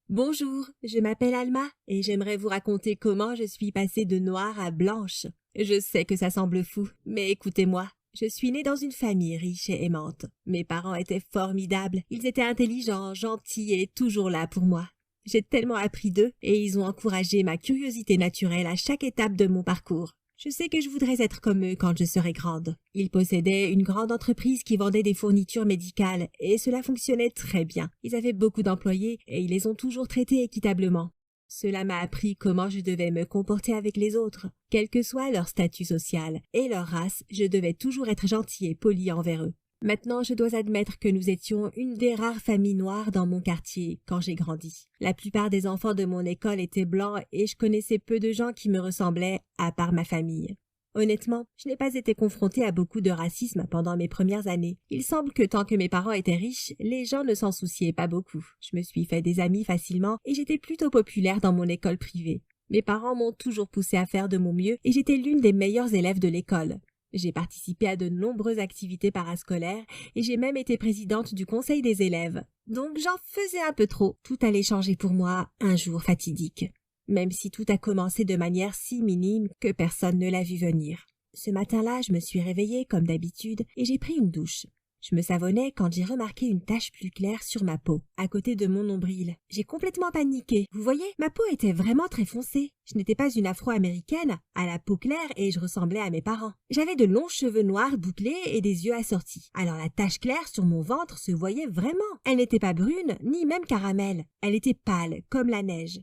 Bonjour, je m'appelle Alma et j'aimerais vous raconter comment je suis passée de noire à blanche. Je sais que ça semble fou, mais écoutez-moi. Je suis née dans une famille riche et aimante. Mes parents étaient formidables. Ils étaient intelligents, gentils et toujours là pour moi. J'ai tellement appris d'eux et ils ont encouragé ma curiosité naturelle à chaque étape de mon parcours. Je sais que je voudrais être comme eux quand je serai grande. Ils possédaient une grande entreprise qui vendait des fournitures médicales et cela fonctionnait très bien. Ils avaient beaucoup d'employés et ils les ont toujours traités équitablement. Cela m'a appris comment je devais me comporter avec les autres. Quel que soit leur statut social et leur race, je devais toujours être gentil et poli envers eux. Maintenant, je dois admettre que nous étions une des rares familles noires dans mon quartier quand j'ai grandi. La plupart des enfants de mon école étaient blancs et je connaissais peu de gens qui me ressemblaient, à part ma famille. Honnêtement, je n'ai pas été confrontée à beaucoup de racisme pendant mes premières années. Il semble que tant que mes parents étaient riches, les gens ne s'en souciaient pas beaucoup. Je me suis fait des amis facilement et j'étais plutôt populaire dans mon école privée. Mes parents m'ont toujours poussée à faire de mon mieux et j'étais l'une des meilleures élèves de l'école. J'ai participé à de nombreuses activités parascolaires et j'ai même été présidente du conseil des élèves. Donc j'en faisais un peu trop. Tout allait changer pour moi un jour fatidique. Même si tout a commencé de manière si minime que personne ne l'a vu venir. Ce matin-là, je me suis réveillée comme d'habitude et j'ai pris une douche. Je me savonnais quand j'ai remarqué une tache plus claire sur ma peau, à côté de mon nombril. J'ai complètement paniqué. Vous voyez, ma peau était vraiment très foncée. Je n'étais pas une afro-américaine, à la peau claire et je ressemblais à mes parents. J'avais de longs cheveux noirs bouclés et des yeux assortis. Alors la tache claire sur mon ventre se voyait vraiment. Elle n'était pas brune, ni même caramel. Elle était pâle, comme la neige.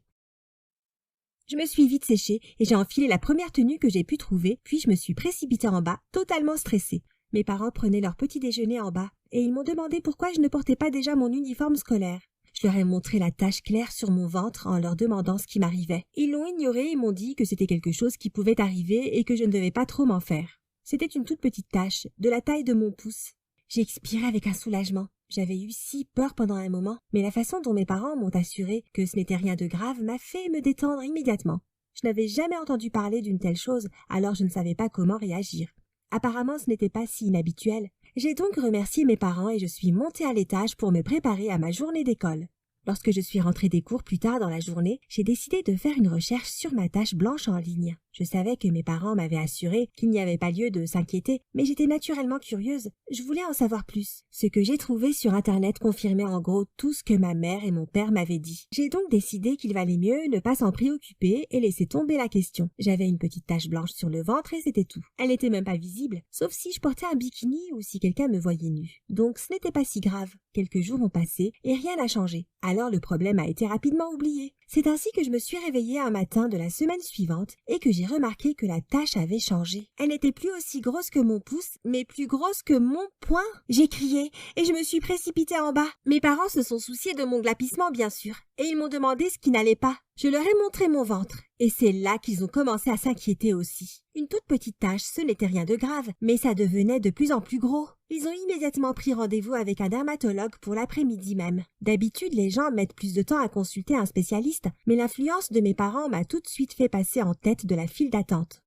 Je me suis vite séchée et j'ai enfilé la première tenue que j'ai pu trouver, puis je me suis précipitée en bas, totalement stressée. Mes parents prenaient leur petit déjeuner en bas, et ils m'ont demandé pourquoi je ne portais pas déjà mon uniforme scolaire. Je leur ai montré la tache claire sur mon ventre en leur demandant ce qui m'arrivait. Ils l'ont ignoré et m'ont dit que c'était quelque chose qui pouvait arriver et que je ne devais pas trop m'en faire. C'était une toute petite tache, de la taille de mon pouce. J'ai expiré avec un soulagement. J'avais eu si peur pendant un moment, mais la façon dont mes parents m'ont assuré que ce n'était rien de grave m'a fait me détendre immédiatement. Je n'avais jamais entendu parler d'une telle chose, alors je ne savais pas comment réagir. Apparemment, ce n'était pas si inhabituel. J'ai donc remercié mes parents et je suis montée à l'étage pour me préparer à ma journée d'école. Lorsque je suis rentrée des cours plus tard dans la journée, j'ai décidé de faire une recherche sur ma tache blanche en ligne. Je savais que mes parents m'avaient assuré qu'il n'y avait pas lieu de s'inquiéter, mais j'étais naturellement curieuse. Je voulais en savoir plus. Ce que j'ai trouvé sur Internet confirmait en gros tout ce que ma mère et mon père m'avaient dit. J'ai donc décidé qu'il valait mieux ne pas s'en préoccuper et laisser tomber la question. J'avais une petite tache blanche sur le ventre et c'était tout. Elle n'était même pas visible, sauf si je portais un bikini ou si quelqu'un me voyait nue. Donc ce n'était pas si grave. Quelques jours ont passé et rien n'a changé. Alors le problème a été rapidement oublié. C'est ainsi que je me suis réveillée un matin de la semaine suivante et que j'ai remarqué que la tache avait changé. Elle n'était plus aussi grosse que mon pouce, mais plus grosse que mon poing. J'ai crié et je me suis précipitée en bas. Mes parents se sont souciés de mon glapissement, bien sûr, et ils m'ont demandé ce qui n'allait pas. Je leur ai montré mon ventre, et c'est là qu'ils ont commencé à s'inquiéter aussi. Une toute petite tache, ce n'était rien de grave, mais ça devenait de plus en plus gros. Ils ont immédiatement pris rendez-vous avec un dermatologue pour l'après-midi même. D'habitude, les gens mettent plus de temps à consulter un spécialiste, mais l'influence de mes parents m'a tout de suite fait passer en tête de la file d'attente.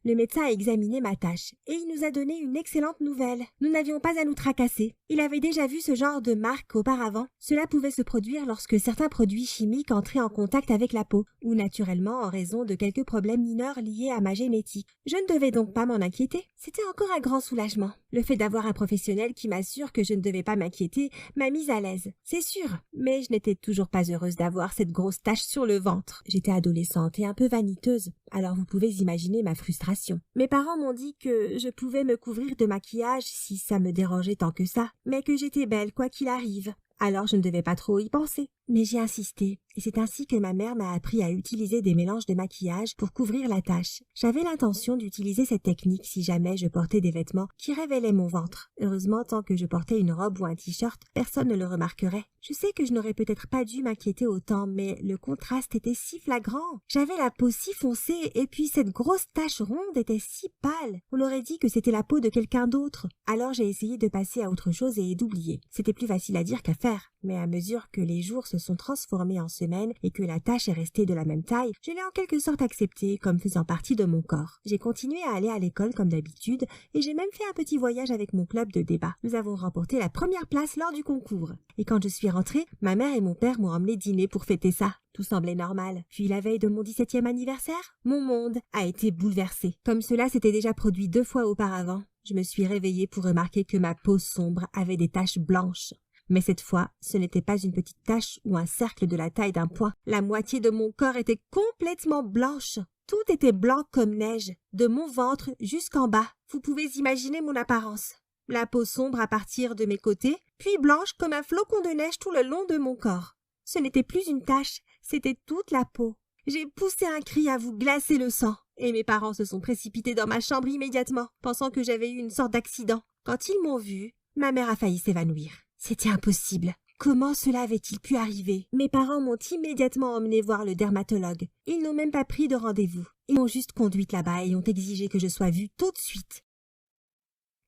Le médecin a examiné ma tache et il nous a donné une excellente nouvelle. Nous n'avions pas à nous tracasser. Il avait déjà vu ce genre de marque auparavant. Cela pouvait se produire lorsque certains produits chimiques entraient en contact avec la peau, ou naturellement en raison de quelques problèmes mineurs liés à ma génétique. Je ne devais donc pas m'en inquiéter. C'était encore un grand soulagement. Le fait d'avoir un professionnel qui m'assure que je ne devais pas m'inquiéter m'a mise à l'aise. C'est sûr, mais je n'étais toujours pas heureuse d'avoir cette grosse tache sur le ventre. J'étais adolescente et un peu vaniteuse, alors vous pouvez imaginer ma frustration. Mes parents m'ont dit que je pouvais me couvrir de maquillage si ça me dérangeait tant que ça, mais que j'étais belle quoi qu'il arrive. Alors je ne devais pas trop y penser. Mais j'ai insisté, et c'est ainsi que ma mère m'a appris à utiliser des mélanges de maquillage pour couvrir la tache. J'avais l'intention d'utiliser cette technique si jamais je portais des vêtements qui révélaient mon ventre. Heureusement, tant que je portais une robe ou un t-shirt, personne ne le remarquerait. Je sais que je n'aurais peut-être pas dû m'inquiéter autant, mais le contraste était si flagrant. J'avais la peau si foncée, et puis cette grosse tache ronde était si pâle. On aurait dit que c'était la peau de quelqu'un d'autre. Alors j'ai essayé de passer à autre chose et d'oublier. C'était plus facile à dire qu'à faire. Mais à mesure que les jours se sont transformés en semaines et que la tâche est restée de la même taille, je l'ai en quelque sorte acceptée comme faisant partie de mon corps. J'ai continué à aller à l'école comme d'habitude et j'ai même fait un petit voyage avec mon club de débat. Nous avons remporté la première place lors du concours. Et quand je suis rentrée, ma mère et mon père m'ont emmené dîner pour fêter ça. Tout semblait normal. Puis la veille de mon 17e anniversaire, mon monde a été bouleversé. Comme cela s'était déjà produit 2 fois auparavant, je me suis réveillée pour remarquer que ma peau sombre avait des taches blanches. Mais cette fois, ce n'était pas une petite tache ou un cercle de la taille d'un poing. La moitié de mon corps était complètement blanche. Tout était blanc comme neige, de mon ventre jusqu'en bas. Vous pouvez imaginer mon apparence. La peau sombre à partir de mes côtés, puis blanche comme un flocon de neige tout le long de mon corps. Ce n'était plus une tache, c'était toute la peau. J'ai poussé un cri à vous glacer le sang, et mes parents se sont précipités dans ma chambre immédiatement, pensant que j'avais eu une sorte d'accident. Quand ils m'ont vue, ma mère a failli s'évanouir. C'était impossible. Comment cela avait-il pu arriver? Mes parents m'ont immédiatement emmené voir le dermatologue. Ils n'ont même pas pris de rendez-vous. Ils m'ont juste conduite là-bas et ont exigé que je sois vue tout de suite.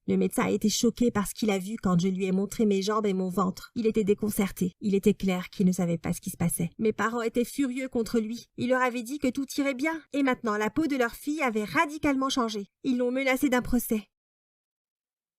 Le médecin a été choqué par ce qu'il a vu quand je lui ai montré mes jambes et mon ventre. Il était déconcerté. Il était clair qu'il ne savait pas ce qui se passait. Mes parents étaient furieux contre lui. Il leur avait dit que tout irait bien. Et maintenant, la peau de leur fille avait radicalement changé. Ils l'ont menacé d'un procès.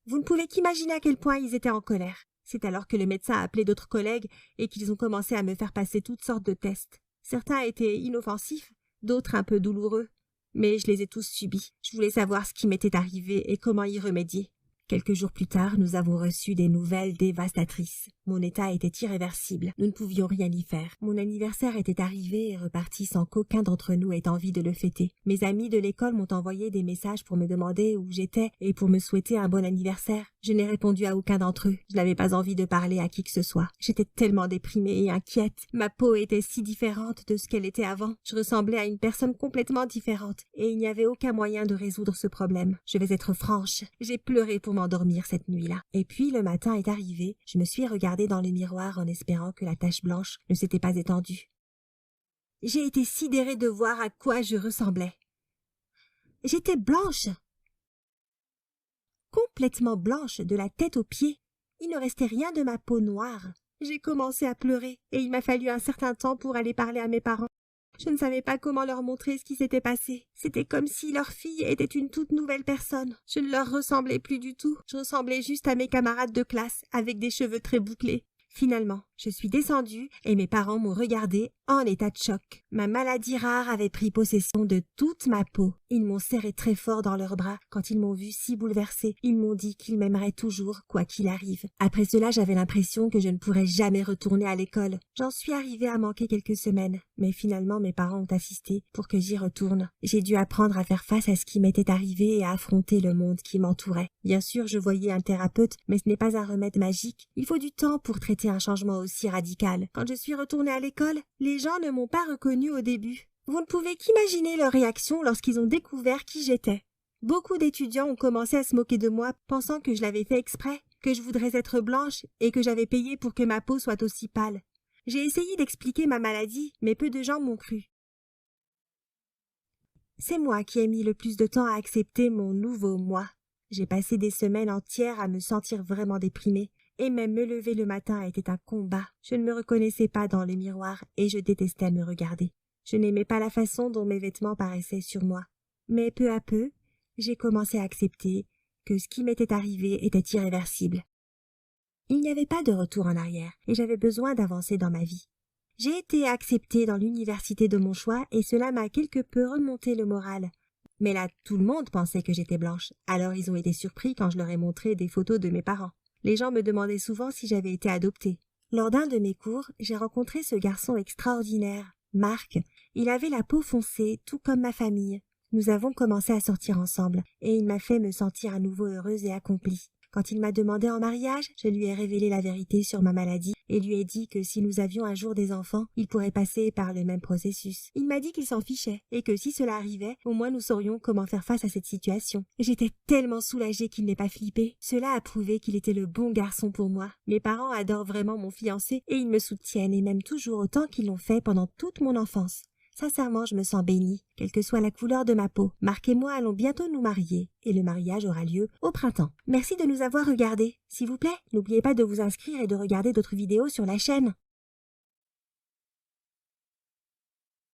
Vous ne pouvez qu'imaginer à quel point ils étaient en colère. C'est alors que le médecin a appelé d'autres collègues et qu'ils ont commencé à me faire passer toutes sortes de tests. Certains étaient inoffensifs, d'autres un peu douloureux. Mais je les ai tous subis. Je voulais savoir ce qui m'était arrivé et comment y remédier. Quelques jours plus tard, nous avons reçu des nouvelles dévastatrices. Mon état était irréversible. Nous ne pouvions rien y faire. Mon anniversaire était arrivé et reparti sans qu'aucun d'entre nous ait envie de le fêter. Mes amis de l'école m'ont envoyé des messages pour me demander où j'étais et pour me souhaiter un bon anniversaire. Je n'ai répondu à aucun d'entre eux. Je n'avais pas envie de parler à qui que ce soit. J'étais tellement déprimée et inquiète. Ma peau était si différente de ce qu'elle était avant. Je ressemblais à une personne complètement différente et il n'y avait aucun moyen de résoudre ce problème. Je vais être franche. J'ai pleuré pour m'endormir cette nuit-là. Et puis le matin est arrivé. Je me suis regardée dans le miroir en espérant que la tache blanche ne s'était pas étendue. J'ai été sidérée de voir à quoi je ressemblais. J'étais blanche. Complètement blanche de la tête aux pieds. Il ne restait rien de ma peau noire. J'ai commencé à pleurer et il m'a fallu un certain temps pour aller parler à mes parents. Je ne savais pas comment leur montrer ce qui s'était passé. C'était comme si leur fille était une toute nouvelle personne. Je ne leur ressemblais plus du tout. Je ressemblais juste à mes camarades de classe, avec des cheveux très bouclés. Finalement, je suis descendue et mes parents m'ont regardée en état de choc. Ma maladie rare avait pris possession de toute ma peau. Ils m'ont serré très fort dans leurs bras quand ils m'ont vue si bouleversée. Ils m'ont dit qu'ils m'aimeraient toujours, quoi qu'il arrive. Après cela, j'avais l'impression que je ne pourrais jamais retourner à l'école. J'en suis arrivée à manquer quelques semaines, mais finalement mes parents ont insisté pour que j'y retourne. J'ai dû apprendre à faire face à ce qui m'était arrivé et à affronter le monde qui m'entourait. Bien sûr, je voyais un thérapeute, mais ce n'est pas un remède magique. Il faut du temps pour traiter un changement aussi radical. Quand je suis retournée à l'école, les gens ne m'ont pas reconnue au début. Vous ne pouvez qu'imaginer leur réaction lorsqu'ils ont découvert qui j'étais. Beaucoup d'étudiants ont commencé à se moquer de moi, pensant que je l'avais fait exprès, que je voudrais être blanche et que j'avais payé pour que ma peau soit aussi pâle. J'ai essayé d'expliquer ma maladie, mais peu de gens m'ont cru. C'est moi qui ai mis le plus de temps à accepter mon nouveau moi. J'ai passé des semaines entières à me sentir vraiment déprimée, et même me lever le matin était un combat. Je ne me reconnaissais pas dans le miroir et je détestais me regarder. Je n'aimais pas la façon dont mes vêtements paraissaient sur moi. Mais peu à peu, j'ai commencé à accepter que ce qui m'était arrivé était irréversible. Il n'y avait pas de retour en arrière et j'avais besoin d'avancer dans ma vie. J'ai été acceptée dans l'université de mon choix et cela m'a quelque peu remonté le moral. Mais là, tout le monde pensait que j'étais blanche, alors ils ont été surpris quand je leur ai montré des photos de mes parents. Les gens me demandaient souvent si j'avais été adoptée. Lors d'un de mes cours, j'ai rencontré ce garçon extraordinaire, Marc. Il avait la peau foncée, tout comme ma famille. Nous avons commencé à sortir ensemble, et il m'a fait me sentir à nouveau heureuse et accomplie. Quand il m'a demandé en mariage, je lui ai révélé la vérité sur ma maladie et lui ai dit que si nous avions un jour des enfants, ils pourraient passer par le même processus. Il m'a dit qu'il s'en fichait et que si cela arrivait, au moins nous saurions comment faire face à cette situation. J'étais tellement soulagée qu'il n'ait pas flippé. Cela a prouvé qu'il était le bon garçon pour moi. Mes parents adorent vraiment mon fiancé et ils me soutiennent et m'aiment toujours autant qu'ils l'ont fait pendant toute mon enfance. Sincèrement, je me sens bénie, quelle que soit la couleur de ma peau. Marc et moi allons bientôt nous marier, et le mariage aura lieu au printemps. Merci de nous avoir regardés. S'il vous plaît, n'oubliez pas de vous inscrire et de regarder d'autres vidéos sur la chaîne.